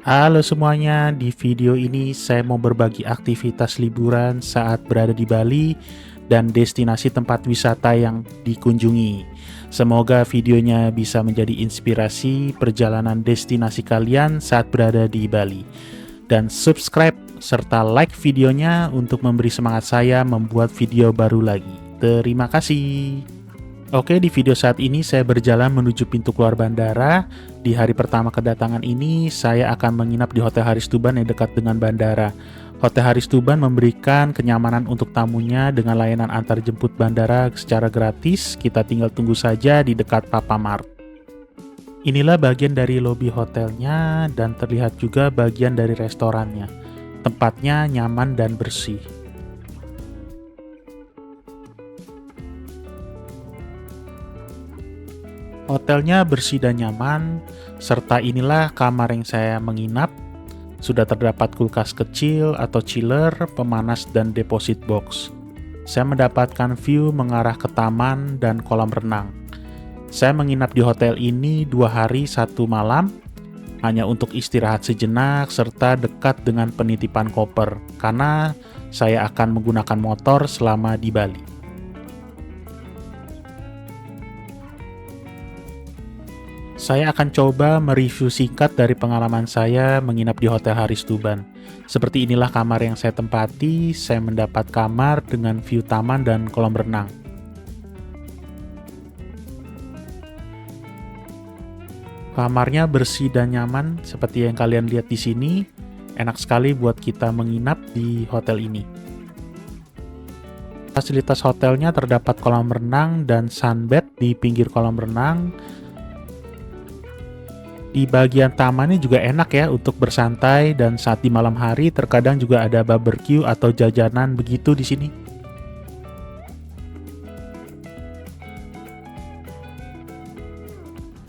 Halo semuanya, di video ini saya mau berbagi aktivitas liburan saat berada di Bali dan destinasi tempat wisata yang dikunjungi. Semoga videonya bisa menjadi inspirasi perjalanan destinasi kalian saat berada di Bali. Dan subscribe serta like videonya untuk memberi semangat saya membuat video baru lagi. Terima kasih. Oke, di video saat ini saya berjalan menuju pintu keluar bandara. Di hari pertama kedatangan ini, saya akan menginap di Hotel Haris Tuban yang dekat dengan bandara. Hotel Haris Tuban memberikan kenyamanan untuk tamunya dengan layanan antar jemput bandara secara gratis. Kita tinggal tunggu saja di dekat Papamart. Inilah bagian dari lobi hotelnya dan terlihat juga bagian dari restorannya. Tempatnya nyaman dan bersih. Hotelnya bersih dan nyaman, serta inilah kamar yang saya menginap. Sudah terdapat kulkas kecil atau chiller, pemanas, dan deposit box. Saya mendapatkan view mengarah ke taman dan kolam renang. Saya menginap di hotel ini 2 hari 1 malam, hanya untuk istirahat sejenak serta dekat dengan penitipan koper, karena saya akan menggunakan motor selama di Bali. Saya akan coba mereview singkat dari pengalaman saya menginap di Hotel Haris Tuban. Seperti inilah kamar yang saya tempati. Saya mendapat kamar dengan view taman dan kolam renang. Kamarnya bersih dan nyaman seperti yang kalian lihat di sini. Enak sekali buat kita menginap di hotel ini. Fasilitas hotelnya terdapat kolam renang dan sunbed di pinggir kolam renang. Di bagian tamannya juga enak ya untuk bersantai, dan saat di malam hari terkadang juga ada barbecue atau jajanan begitu di sini.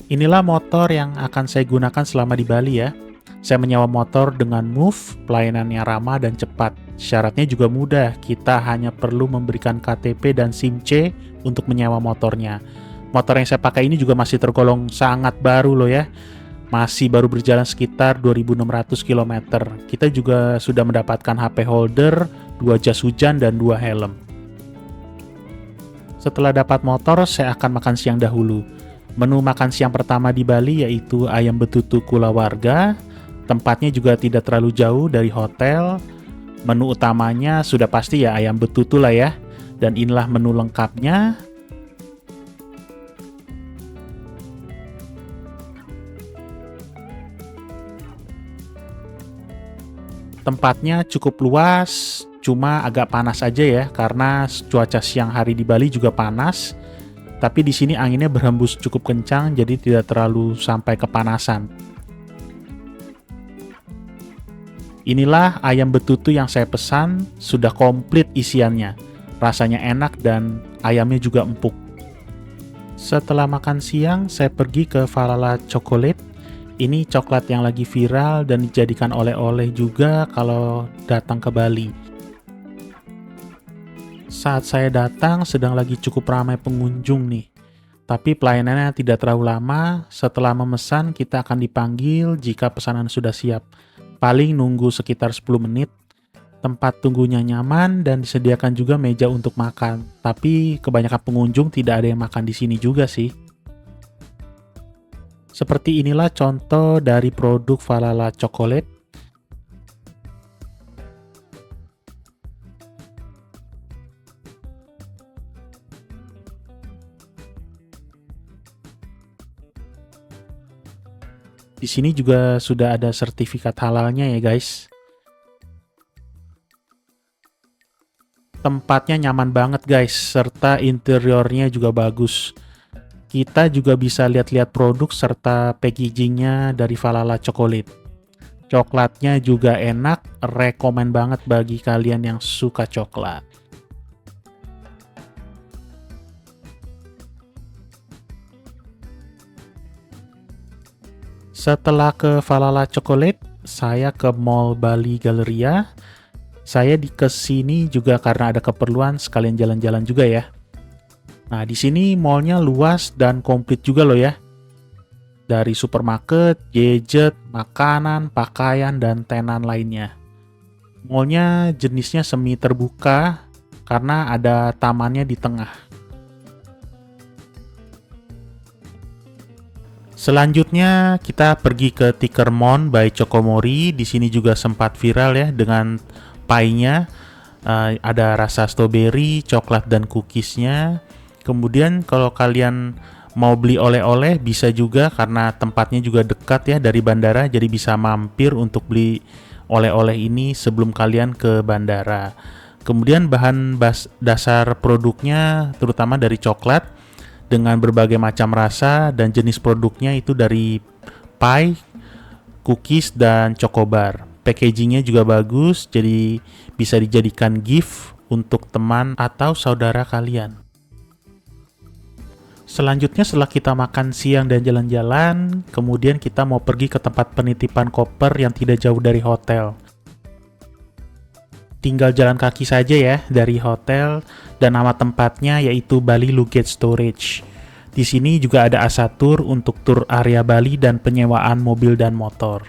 Inilah motor yang akan saya gunakan selama di Bali ya. Saya menyewa motor dengan Move, pelayanannya ramah dan cepat. Syaratnya juga mudah, kita hanya perlu memberikan KTP dan SIM C untuk menyewa motornya. Motor yang saya pakai ini juga masih tergolong sangat baru loh ya. Masih baru berjalan sekitar 2.600 km. Kita juga sudah mendapatkan HP holder, 2 jas hujan, dan 2 helm. Setelah dapat motor, saya akan makan siang dahulu. Menu makan siang pertama di Bali yaitu ayam betutu kulawarga. Tempatnya juga tidak terlalu jauh dari hotel. Menu utamanya sudah pasti ya ayam betutu lah ya. Dan inilah menu lengkapnya. Tempatnya cukup luas, cuma agak panas aja ya, karena cuaca siang hari di Bali juga panas. Tapi di sini anginnya berhembus cukup kencang, jadi tidak terlalu sampai kepanasan. Inilah ayam betutu yang saya pesan, sudah komplit isiannya. Rasanya enak dan ayamnya juga empuk. Setelah makan siang, saya pergi ke Valhalla Chocolate. Ini coklat yang lagi viral dan dijadikan oleh-oleh juga kalau datang ke Bali. Saat saya datang sedang lagi cukup ramai pengunjung nih. Tapi pelayanannya tidak terlalu lama. Setelah memesan kita akan dipanggil jika pesanan sudah siap. Paling nunggu sekitar 10 menit. Tempat tunggunya nyaman dan disediakan juga meja untuk makan. Tapi kebanyakan pengunjung tidak ada yang makan di sini juga sih. Seperti inilah contoh dari produk Valhalla Chocolate. Di sini juga sudah ada sertifikat halalnya ya guys. Tempatnya nyaman banget guys, serta interiornya juga bagus. Kita juga bisa lihat-lihat produk serta packagingnya dari Valhalla Chocolate. Coklatnya juga enak, rekomen banget bagi kalian yang suka coklat. Setelah ke Valhalla Chocolate, saya ke Mall Bali Galleria. Saya kesini juga karena ada keperluan sekalian jalan-jalan juga ya. Nah, di sini mallnya luas dan komplit juga loh ya. dari supermarket, gadget, makanan, pakaian, dan tenan lainnya. Mallnya jenisnya semi terbuka karena ada tamannya di tengah. Selanjutnya kita pergi ke Tickermon by Chokomori. Di sini juga sempat viral ya dengan pie-nya. Ada rasa strawberry, coklat, dan cookiesnya. Kemudian kalau kalian mau beli oleh-oleh bisa juga karena tempatnya juga dekat ya dari bandara. Jadi bisa mampir untuk beli oleh-oleh ini sebelum kalian ke bandara. Kemudian bahan dasar produknya terutama dari coklat dengan berbagai macam rasa, dan jenis produknya itu dari pie, cookies, dan chocobar. Packagingnya juga bagus, jadi bisa dijadikan gift untuk teman atau saudara kalian. Selanjutnya setelah kita makan siang dan jalan-jalan, kemudian kita mau pergi ke tempat penitipan koper yang tidak jauh dari hotel. Tinggal jalan kaki saja ya dari hotel, dan nama tempatnya yaitu Bali Luggage Storage. Di sini juga ada asatur untuk tur area Bali dan penyewaan mobil dan motor.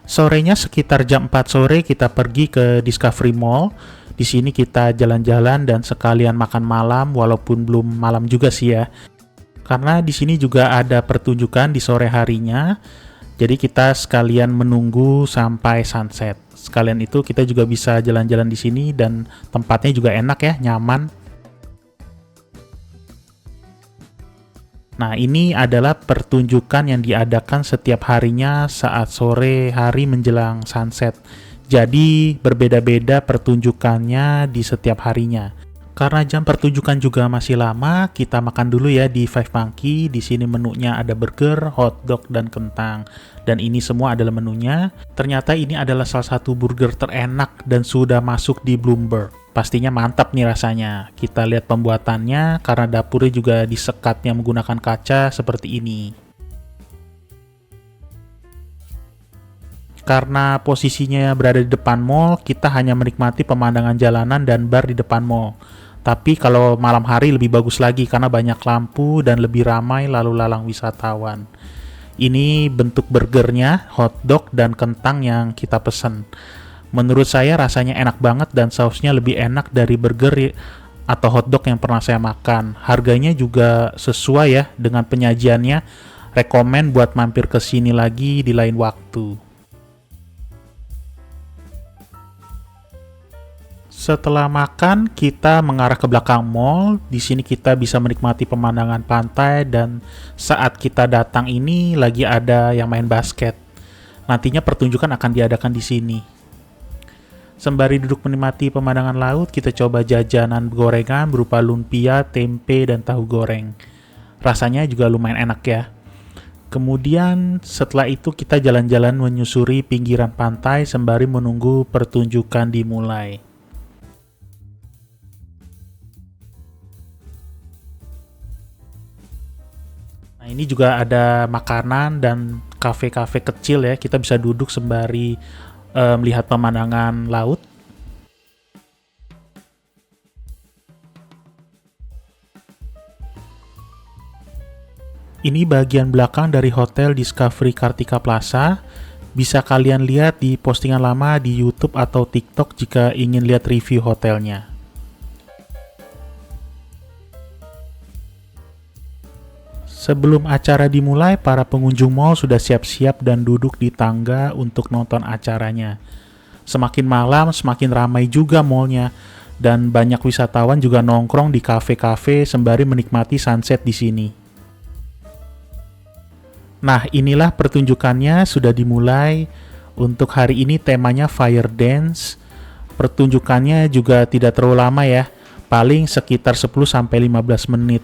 Sorenya sekitar jam 4 sore kita pergi ke Discovery Mall. Di sini kita jalan-jalan dan sekalian makan malam, walaupun belum malam juga sih ya. Karena di sini juga ada pertunjukan di sore harinya. Jadi kita sekalian menunggu sampai sunset. Sekalian itu kita juga bisa jalan-jalan di sini dan tempatnya juga enak ya, nyaman. Nah, ini adalah pertunjukan yang diadakan setiap harinya saat sore hari menjelang sunset. Jadi berbeda-beda pertunjukannya di setiap harinya. Karena jam pertunjukan juga masih lama, kita makan dulu ya di Five Monkey. Di sini menunya ada burger, hotdog, dan kentang. Dan ini semua adalah menunya. Ternyata ini adalah salah satu burger terenak dan sudah masuk di Bloomberg. Pastinya mantap nih rasanya. Kita lihat pembuatannya karena dapurnya juga disekatnya menggunakan kaca seperti ini. Karena posisinya berada di depan mall, kita hanya menikmati pemandangan jalanan dan bar di depan mall. Tapi kalau malam hari lebih bagus lagi karena banyak lampu dan lebih ramai lalu lalang wisatawan. Ini bentuk burgernya, hotdog dan kentang yang kita pesen. Menurut saya rasanya enak banget dan sausnya lebih enak dari burger atau hotdog yang pernah saya makan. Harganya juga sesuai ya dengan penyajiannya. Rekomen buat mampir ke sini lagi di lain waktu. Setelah makan, kita mengarah ke belakang mall. Di sini kita bisa menikmati pemandangan pantai dan saat kita datang ini lagi ada yang main basket. Nantinya pertunjukan akan diadakan di sini. Sembari duduk menikmati pemandangan laut, kita coba jajanan gorengan berupa lumpia, tempe, dan tahu goreng. Rasanya juga lumayan enak ya. Kemudian setelah itu kita jalan-jalan menyusuri pinggiran pantai sembari menunggu pertunjukan dimulai. Nah, ini juga ada makanan dan kafe-kafe kecil ya. Kita bisa duduk sembari melihat pemandangan laut. Ini bagian belakang dari Hotel Discovery Kartika Plaza. Bisa kalian lihat di postingan lama di YouTube atau TikTok jika ingin lihat review hotelnya. Sebelum acara dimulai, para pengunjung mall sudah siap-siap dan duduk di tangga untuk nonton acaranya. Semakin malam, semakin ramai juga mallnya, dan banyak wisatawan juga nongkrong di kafe-kafe sembari menikmati sunset di sini. Nah, inilah pertunjukannya sudah dimulai. Untuk hari ini temanya Fire Dance. Pertunjukannya juga tidak terlalu lama ya, paling sekitar 10-15 menit.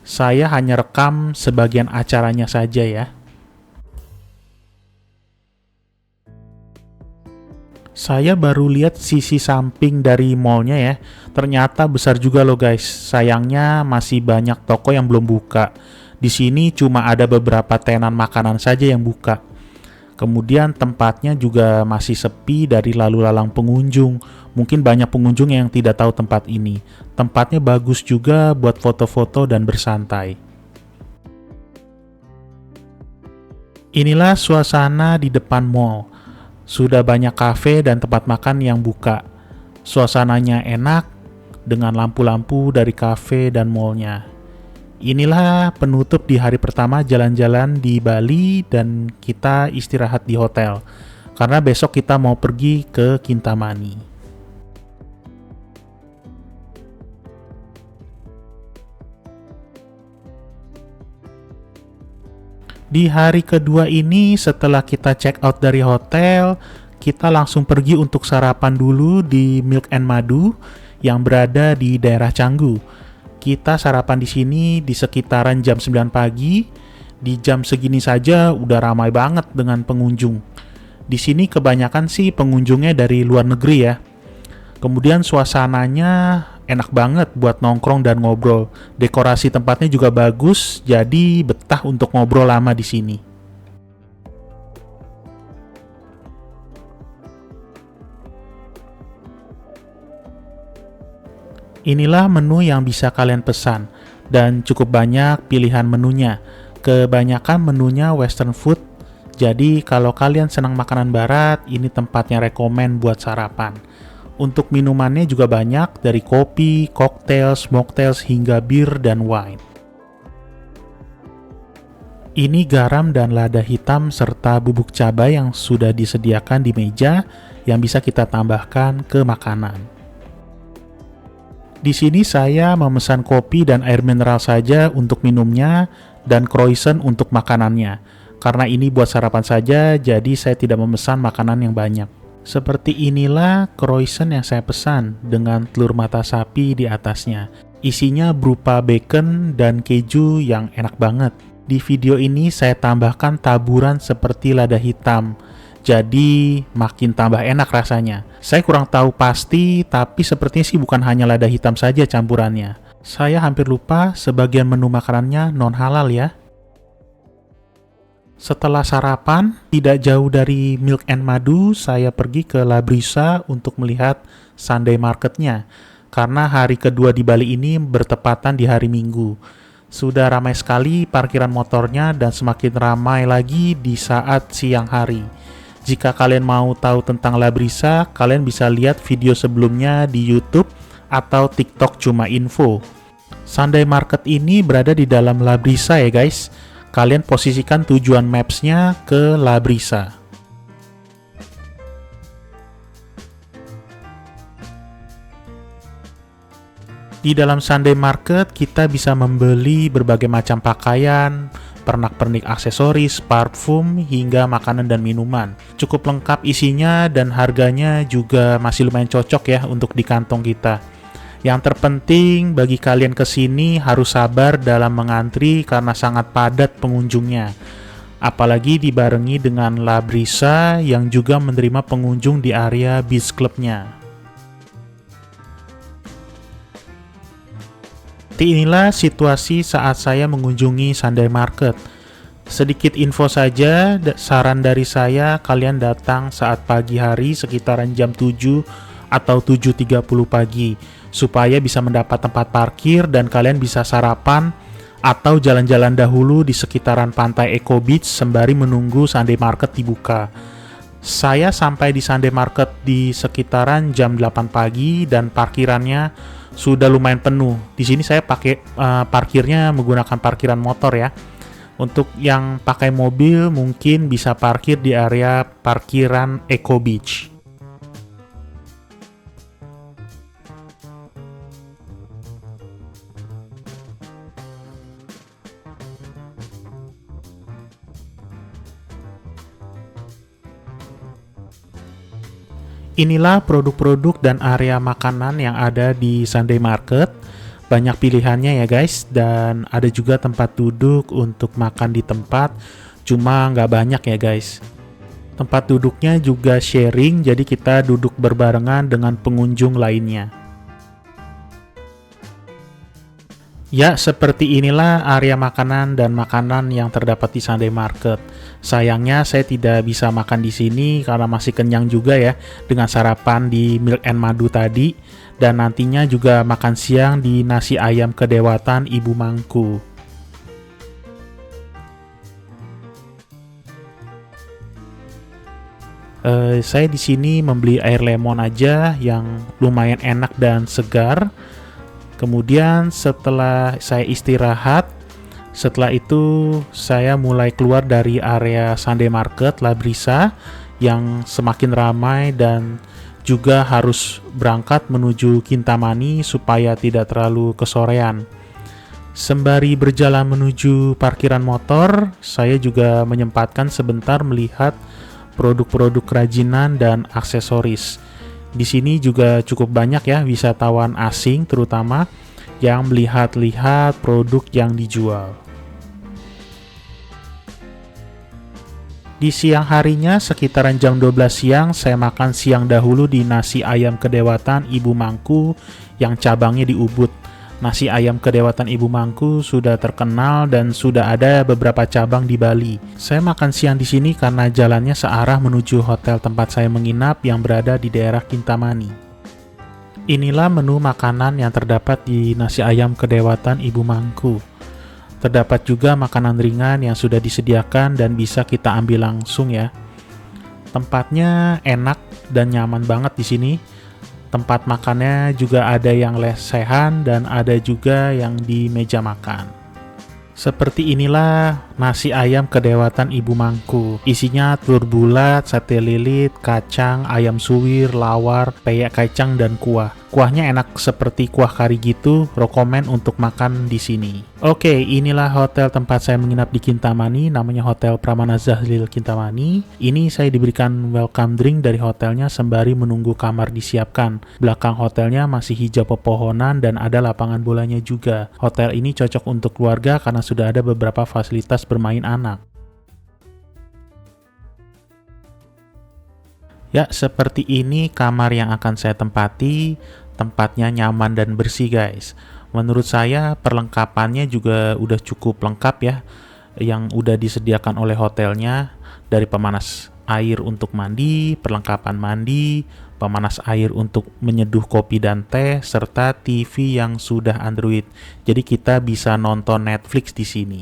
Saya hanya rekam sebagian acaranya saja ya. Saya baru lihat sisi samping dari mallnya ya. Ternyata besar juga loh guys. Sayangnya masih banyak toko yang belum buka. Di sini cuma ada beberapa tenan makanan saja yang buka. Kemudian tempatnya juga masih sepi dari lalu lalang pengunjung. Mungkin banyak pengunjung yang tidak tahu tempat ini. Tempatnya bagus juga buat foto-foto dan bersantai. Inilah suasana di depan mall. Sudah banyak kafe dan tempat makan yang buka. Suasananya enak dengan lampu-lampu dari kafe dan mallnya. Inilah penutup di hari pertama jalan-jalan di Bali dan kita istirahat di hotel. Karena besok kita mau pergi ke Kintamani. Di hari kedua ini setelah kita check out dari hotel, kita langsung pergi untuk sarapan dulu di Milk and Madu yang berada di daerah Canggu. Kita sarapan di sini di sekitaran jam 9 pagi. Di jam segini saja udah ramai banget dengan pengunjung. Di sini kebanyakan sih pengunjungnya dari luar negeri ya. Kemudian suasananya enak banget buat nongkrong dan ngobrol. Dekorasi tempatnya juga bagus, jadi betah untuk ngobrol lama di sini. Inilah menu yang bisa kalian pesan, dan cukup banyak pilihan menunya. Kebanyakan menunya western food, jadi kalau kalian senang makanan barat, ini tempatnya rekomen buat sarapan. Untuk minumannya juga banyak, dari kopi, cocktails, mocktails, hingga bir dan wine. Ini garam dan lada hitam serta bubuk cabai yang sudah disediakan di meja yang bisa kita tambahkan ke makanan. Di sini saya memesan kopi dan air mineral saja untuk minumnya dan croissant untuk makanannya. Karena ini buat sarapan saja, jadi saya tidak memesan makanan yang banyak. Seperti inilah croissant yang saya pesan dengan telur mata sapi di atasnya. Isinya berupa bacon dan keju yang enak banget. Di video ini saya tambahkan taburan seperti lada hitam. Jadi makin tambah enak rasanya. Saya kurang tahu pasti, tapi sepertinya sih bukan hanya lada hitam saja campurannya. Saya hampir lupa sebagian menu makanannya non halal ya. Setelah sarapan, tidak jauh dari Milk and Madu, saya pergi ke La Brisa untuk melihat Sunday Market-nya. Karena hari kedua di Bali ini bertepatan di hari Minggu. Sudah ramai sekali parkiran motornya dan semakin ramai lagi di saat siang hari. Jika kalian mau tahu tentang La Brisa, kalian bisa lihat video sebelumnya di YouTube atau TikTok Cuma Info. Sunday Market ini berada di dalam La Brisa ya guys. Kalian posisikan tujuan maps-nya ke La Brisa. Di dalam Sunday Market kita bisa membeli berbagai macam pakaian, pernak-pernik aksesoris, parfum, hingga makanan dan minuman. Cukup lengkap isinya dan harganya juga masih lumayan cocok ya untuk di kantong kita. Yang terpenting bagi kalian kesini harus sabar dalam mengantri karena sangat padat pengunjungnya. Apalagi dibarengi dengan La Brisa yang juga menerima pengunjung di area beach clubnya. Inilah situasi saat saya mengunjungi Sunday Market. Sedikit info saja, saran dari saya kalian datang saat pagi hari sekitaran jam 7 atau 7.30 pagi supaya bisa mendapat tempat parkir dan kalian bisa sarapan atau jalan-jalan dahulu di sekitaran pantai Eco Beach sembari menunggu Sunday Market dibuka. Saya sampai di Sunday Market di sekitaran jam 8 pagi dan parkirannya sudah lumayan penuh. Di sini saya pakai parkirnya menggunakan parkiran motor ya. Untuk yang pakai mobil mungkin bisa parkir di area parkiran Eco Beach. Inilah produk-produk dan area makanan yang ada di Sunday Market. Banyak pilihannya ya guys, dan ada juga tempat duduk untuk makan di tempat, cuma nggak banyak ya guys. Tempat duduknya juga sharing, jadi kita duduk berbarengan dengan pengunjung lainnya. Ya, seperti inilah area makanan dan makanan yang terdapat di Sunday Market. Sayangnya saya tidak bisa makan di sini karena masih kenyang juga ya dengan sarapan di Milk and Madu tadi, dan nantinya juga makan siang di nasi ayam kedewatan Ibu Mangku. Saya di sini membeli air lemon aja yang lumayan enak dan segar. Kemudian setelah saya istirahat, setelah itu saya mulai keluar dari area Sunday Market La Brisa yang semakin ramai dan juga harus berangkat menuju Kintamani supaya tidak terlalu kesorean. Sembari berjalan menuju parkiran motor, saya juga menyempatkan sebentar melihat produk-produk kerajinan dan aksesoris. Di sini juga cukup banyak ya wisatawan asing terutama yang melihat-lihat produk yang dijual. Di siang harinya sekitaran jam 12 siang saya makan siang dahulu di nasi ayam kedewatan Ibu Mangku yang cabangnya di Ubud. Nasi ayam kedewatan Ibu Mangku sudah terkenal dan sudah ada beberapa cabang di Bali. Saya makan siang di sini karena jalannya searah menuju hotel tempat saya menginap yang berada di daerah Kintamani. Inilah menu makanan yang terdapat di nasi ayam kedewatan Ibu Mangku. Terdapat juga makanan ringan yang sudah disediakan dan bisa kita ambil langsung ya. Tempatnya enak dan nyaman banget di sini. Tempat makannya juga ada yang lesehan dan ada juga yang di meja makan. Seperti inilah nasi ayam kedewatan Ibu Mangku. Isinya telur bulat, sate lilit, kacang, ayam suwir, lawar, peyek kacang, dan kuah. Kuahnya enak seperti kuah kari gitu, rekomen untuk makan di sini. Oke, inilah hotel tempat saya menginap di Kintamani, namanya Hotel Pramana Zahlil Kintamani. Ini saya diberikan welcome drink dari hotelnya sembari menunggu kamar disiapkan. Belakang hotelnya masih hijau pepohonan dan ada lapangan bolanya juga. Hotel ini cocok untuk keluarga karena sudah ada beberapa fasilitas bermain anak. Ya, seperti ini kamar yang akan saya tempati. Tempatnya nyaman dan bersih guys. Menurut saya perlengkapannya juga udah cukup lengkap ya, yang udah disediakan oleh hotelnya, dari pemanas air untuk mandi, perlengkapan mandi, pemanas air untuk menyeduh kopi dan teh, serta TV yang sudah Android. Jadi kita bisa nonton Netflix di sini.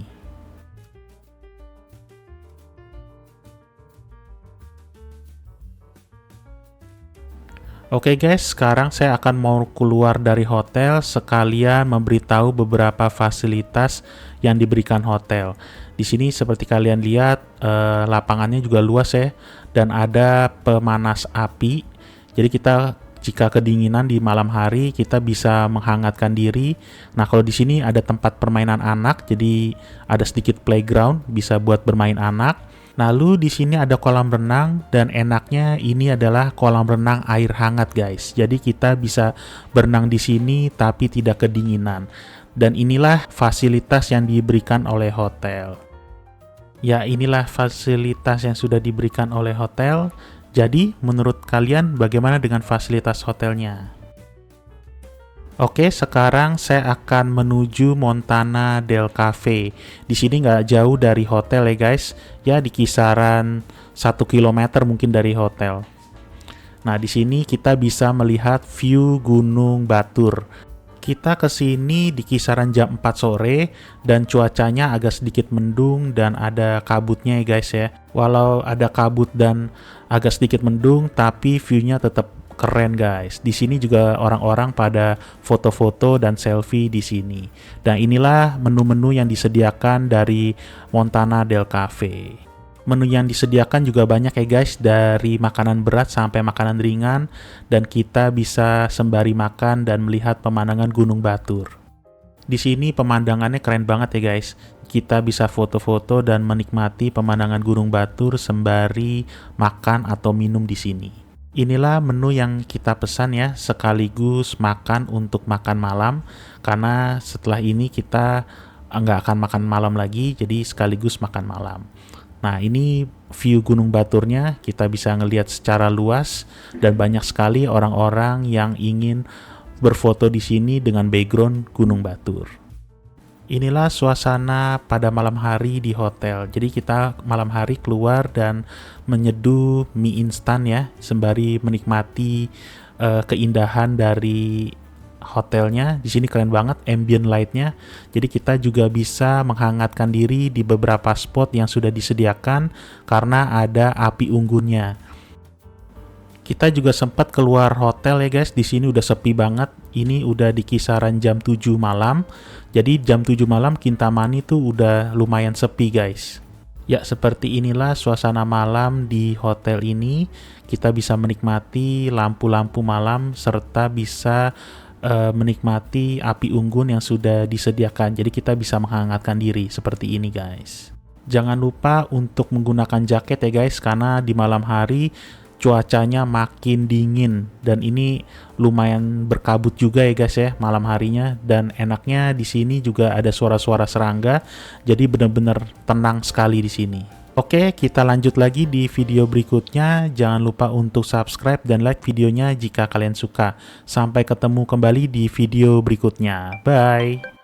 Oke guys, sekarang saya akan mau keluar dari hotel sekalian memberitahu beberapa fasilitas yang diberikan hotel. Di sini seperti kalian lihat lapangannya juga luas ya, dan ada pemanas api. Jadi kita jika kedinginan di malam hari kita bisa menghangatkan diri. Nah kalau di sini ada tempat permainan anak, jadi ada sedikit playground bisa buat bermain anak. Lalu di sini ada kolam renang dan enaknya ini adalah kolam renang air hangat guys. Jadi kita bisa berenang di sini tapi tidak kedinginan. Dan inilah fasilitas yang diberikan oleh hotel. Ya, inilah fasilitas yang sudah diberikan oleh hotel. Jadi menurut kalian bagaimana dengan fasilitas hotelnya? Oke, sekarang saya akan menuju Montana Del Cafe. Di sini nggak jauh dari hotel ya guys. Ya di kisaran 1 kilometer mungkin dari hotel. Nah di sini kita bisa melihat view Gunung Batur. Kita ke sini di kisaran jam 4 sore dan cuacanya agak sedikit mendung dan ada kabutnya ya guys ya. Walau ada kabut dan agak sedikit mendung, tapi view-nya tetap keren guys. Di sini juga orang-orang pada foto-foto dan selfie di sini. Dan inilah menu-menu yang disediakan dari Montana Del Cafe. Menu yang disediakan juga banyak ya guys, dari makanan berat sampai makanan ringan, dan kita bisa sembari makan dan melihat pemandangan Gunung Batur. Di sini pemandangannya keren banget ya guys. Kita bisa foto-foto dan menikmati pemandangan Gunung Batur sembari makan atau minum di sini. Inilah menu yang kita pesan ya, sekaligus makan untuk makan malam, karena setelah ini kita nggak akan makan malam lagi, jadi sekaligus makan malam. Nah ini view Gunung Baturnya, kita bisa ngelihat secara luas dan banyak sekali orang-orang yang ingin berfoto di sini dengan background Gunung Batur. Inilah suasana pada malam hari di hotel. Jadi kita malam hari keluar dan menyeduh mie instan ya, sembari menikmati keindahan dari hotelnya. Di sini keren banget ambient light-nya. Jadi kita juga bisa menghangatkan diri di beberapa spot yang sudah disediakan karena ada api unggunnya. Kita juga sempat keluar hotel ya guys. Di sini udah sepi banget. Ini udah di kisaran jam 7 malam. Jadi jam 7 malam Kintamani tuh udah lumayan sepi guys. Ya, seperti inilah suasana malam di hotel ini. Kita bisa menikmati lampu-lampu malam serta bisa menikmati api unggun yang sudah disediakan. Jadi kita bisa menghangatkan diri seperti ini guys. Jangan lupa untuk menggunakan jaket ya guys, karena di malam hari cuacanya makin dingin dan ini lumayan berkabut juga ya guys ya malam harinya, dan enaknya di sini juga ada suara-suara serangga, jadi benar-benar tenang sekali di sini. Oke, kita lanjut lagi di video berikutnya. Jangan lupa untuk subscribe dan like videonya jika kalian suka. Sampai ketemu kembali di video berikutnya. Bye.